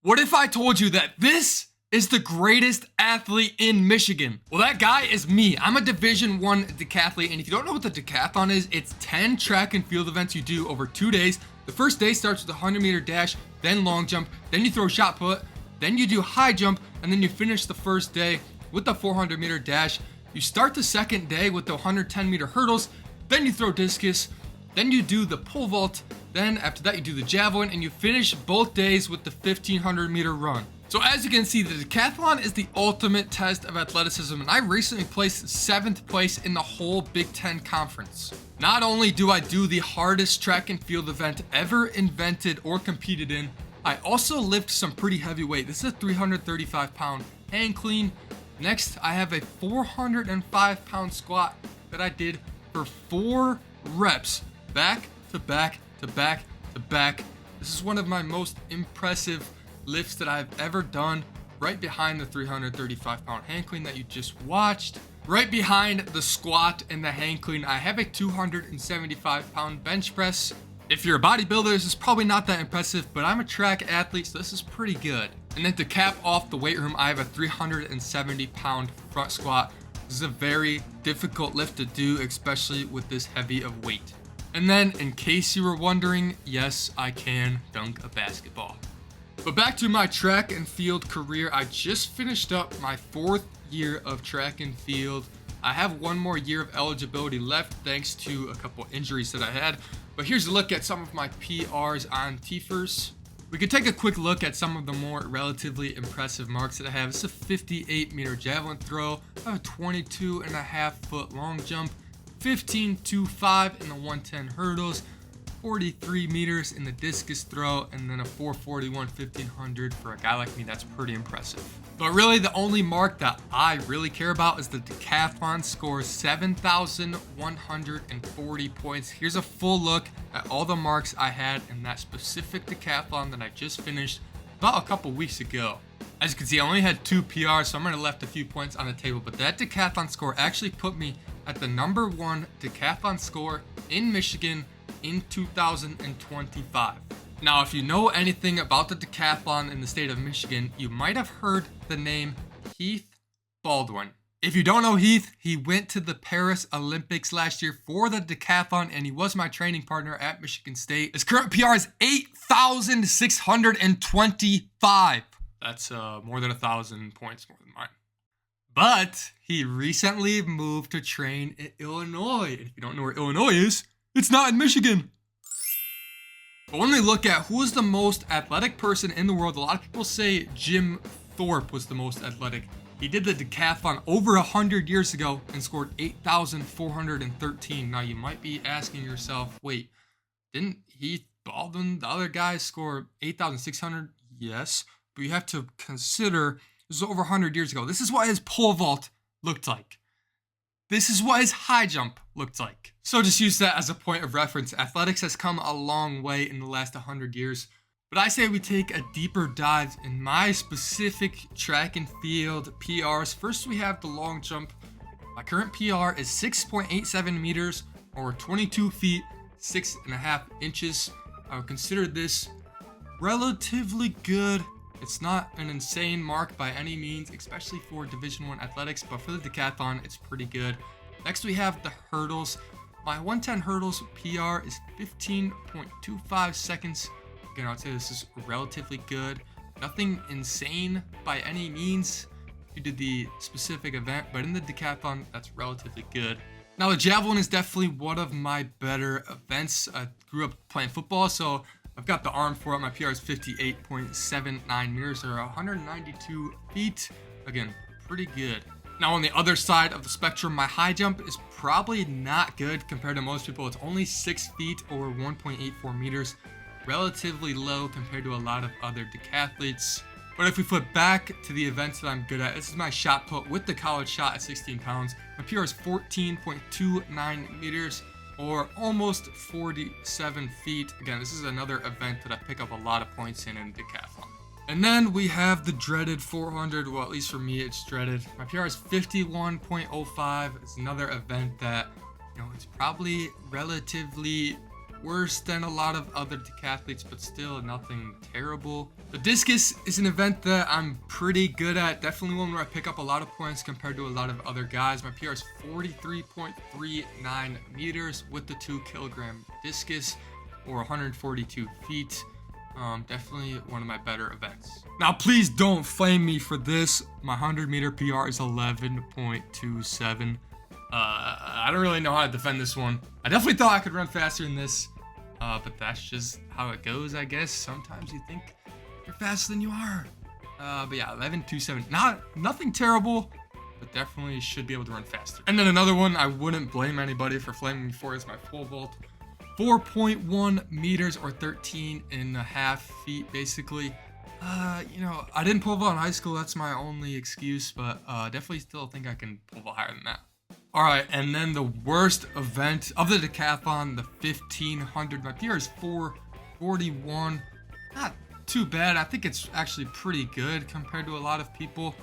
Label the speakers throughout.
Speaker 1: What if I told you that this is the greatest athlete in Michigan? Well, that guy is me. I'm a Division I decathlete, and if you don't know what the decathlon is, it's 10 track and field events you do over 2 days. The first day starts with a 100-meter dash, then long jump, then you throw shot put, then you do high jump, and then you finish the first day with the 400-meter dash. You start the second day with the 110-meter hurdles, then you throw discus, then you do the pole vault, then after that you do the javelin, and you finish both days with the 1500-meter run. So as you can see, the decathlon is the ultimate test of athleticism, and I recently placed 7th place in the whole Big Ten Conference. Not only do I do the hardest track and field event ever invented or competed in, I also lift some pretty heavy weight. This is a 335-pound hang clean. Next, I have a 405-pound squat that I did for 4 reps, back to back to back to back. This is one of my most impressive lifts that I've ever done, right behind the 335-pound hang clean that you just watched. Right behind the squat and the hang clean, I have a 275-pound bench press. If you're a bodybuilder, this is probably not that impressive, but I'm a track athlete, so this is pretty good. And then to cap off the weight room, I have a 370-pound front squat. This is a very difficult lift to do, especially with this heavy of weight. And then, in case you were wondering, yes, I can dunk a basketball. But back to my track and field career, I just finished up my 4th year of track and field. I have 1 more year of eligibility left thanks to a couple injuries that I had. But here's a look at some of my PRs on TFers. We could take a quick look at some of the more relatively impressive marks that I have. This is a 58-meter javelin throw, I have a 22.5-foot long jump, 15.25 in the 110 hurdles, 43 meters in the discus throw, and then a 441 1500 for a guy like me. That's pretty impressive. But really the only mark that I really care about is the decathlon score, 7,140 points. Here's a full look at all the marks I had in that specific decathlon that I just finished about a couple weeks ago. As you can see, I only had 2 PRs, so I'm going to left a few points on the table, but that decathlon score actually put me at the #1 decathlon score in Michigan in 2025. Now, if you know anything about the decathlon in the state of Michigan, you might have heard the name Heath Baldwin. If you don't know Heath, he went to the Paris Olympics last year for the decathlon, and he was my training partner at Michigan State. His current PR is 8,625. That's more than 1,000 points more than mine. But he recently moved to train in Illinois. And if you don't know where Illinois is, it's not in Michigan. But when we look at who is the most athletic person in the world, a lot of people say Jim Thorpe was the most athletic. He did the decathlon over 100 years ago and scored 8,413. Now you might be asking yourself, wait, didn't Heath Baldwin, the other guy, score 8,600? Yes, but you have to consider this was over 100 years ago. This is what his pole vault looked like. This is what his high jump looked like. So just use that as a point of reference. Athletics has come a long way in the last 100 years. But I say we take a deeper dive in my specific track and field PRs. First, we have the long jump. My current PR is 6.87 meters or 22 feet, 6.5 inches. I would consider this relatively good. It's not an insane mark by any means, especially for Division I athletics, but for the decathlon, it's pretty good. Next, we have the hurdles. My 110 hurdles PR is 15.25 seconds. Again, I would say this is relatively good. Nothing insane by any means due to the specific event, but in the decathlon, that's relatively good. Now, the javelin is definitely one of my better events. I grew up playing football, so I've got the arm for it. My PR is 58.79 meters or 192 feet. Again, pretty good. Now on the other side of the spectrum, my high jump is probably not good compared to most people. It's only 6 feet or 1.84 meters. Relatively low compared to a lot of other decathletes. But if we flip back to the events that I'm good at, this is my shot put with the college shot at 16 pounds. My PR is 14.29 meters. Or almost 47 feet. Again, this is another event that I pick up a lot of points in decathlon. And then we have the dreaded 400. Well, at least for me, it's dreaded. My PR is 51.05. It's another event that, it's probably relatively worse than a lot of other decathletes, but still nothing terrible. The discus is an event that I'm pretty good at. Definitely one where I pick up a lot of points compared to a lot of other guys. My PR is 43.39 meters with the 2 kilogram discus, or 142 feet. Definitely one of my better events. Now, please don't flame me for this. My 100-meter PR is 11.27. I don't really know how to defend this one. I definitely thought I could run faster than this, but that's just how it goes, I guess. Sometimes you think you're faster than you are. But yeah, 11.27. Nothing terrible, but definitely should be able to run faster. And then another one I wouldn't blame anybody for flaming me for is my pole vault. 4.1 meters, or 13.5 feet, basically. You know, I didn't pole vault in high school. That's my only excuse, but definitely still think I can pole vault higher than that. All right, and then the worst event of the decathlon, the 1500. My PR is 441. Not too bad. I think it's actually pretty good compared to a lot of people.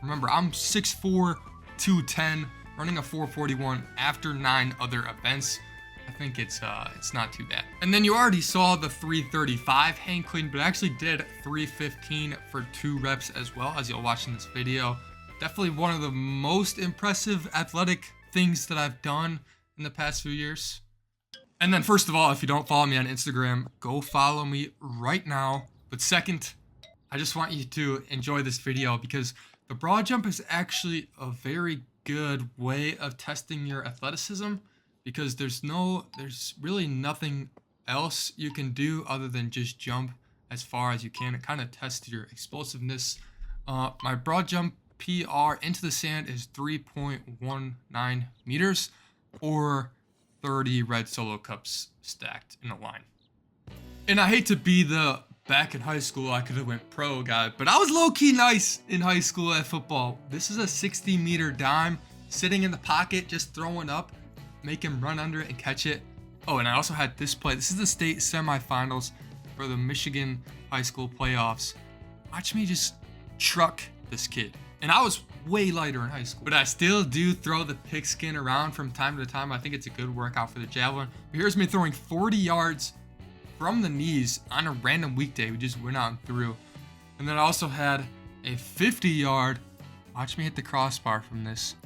Speaker 1: Remember, I'm 6'4", 210, running a 441 after 9 other events. I think it's not too bad. And then you already saw the 335 hang clean, but I actually did 315 for 2 reps as well, as you'll watch in this video. Definitely one of the most impressive athletic things that I've done in the past few years. And then first of all, if you don't follow me on Instagram, go follow me right now. But second, I just want you to enjoy this video, because the broad jump is actually a very good way of testing your athleticism, because there's really nothing else you can do other than just jump as far as you can. It kind of tests your explosiveness. My broad jump PR into the sand is 3.19 meters, or 30 red solo cups stacked in a line. And I hate to be the back in high school I could have went pro guy, but I was low-key nice in high school at football. This is a 60-meter dime, sitting in the pocket, just throwing up, make him run under it and catch it. Oh, and I also had this play. This is the state semifinals for the Michigan high school playoffs. Watch me just truck this kid. And I was way lighter in high school, but I still do throw the pigskin around from time to time. I think it's a good workout for the javelin. But here's me throwing 40 yards from the knees on a random weekday. We just went out and threw. And then I also had a 50-yard. Watch me hit the crossbar from this.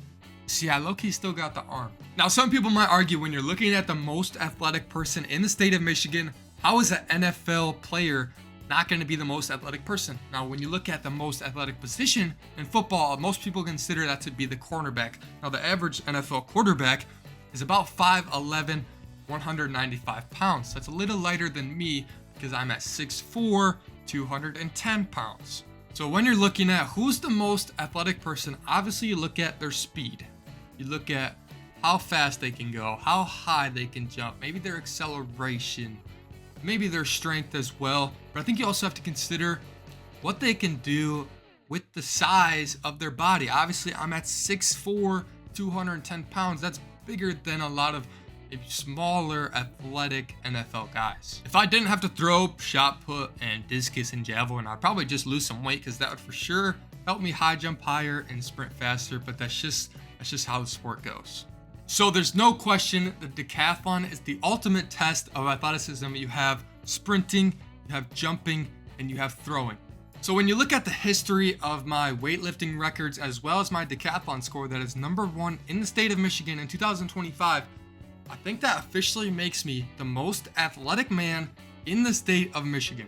Speaker 1: See, I low-key still got the arm. Now, some people might argue, when you're looking at the most athletic person in the state of Michigan, how is an NFL player not going to be the most athletic person? Now, when you look at the most athletic position in football, most people consider that to be the cornerback. Now, the average NFL quarterback is about 5'11", 195 pounds. That's a little lighter than me, because I'm at 6'4", 210 pounds. So when you're looking at who's the most athletic person, obviously you look at their speed. You look at how fast they can go, how high they can jump, maybe their acceleration, maybe their strength as well. But I think you also have to consider what they can do with the size of their body. Obviously, I'm at 6'4", 210 pounds. That's bigger than a lot of smaller athletic NFL guys. If I didn't have to throw, shot put, and discus and javelin, I'd probably just lose some weight, because that would for sure help me high jump higher and sprint faster. But that's just how the sport goes. So there's no question the decathlon is the ultimate test of athleticism. You have sprinting, you have jumping, and you have throwing. So when you look at the history of my weightlifting records as well as my decathlon score that is #1 in the state of Michigan in 2025, I think that officially makes me the most athletic man in the state of Michigan.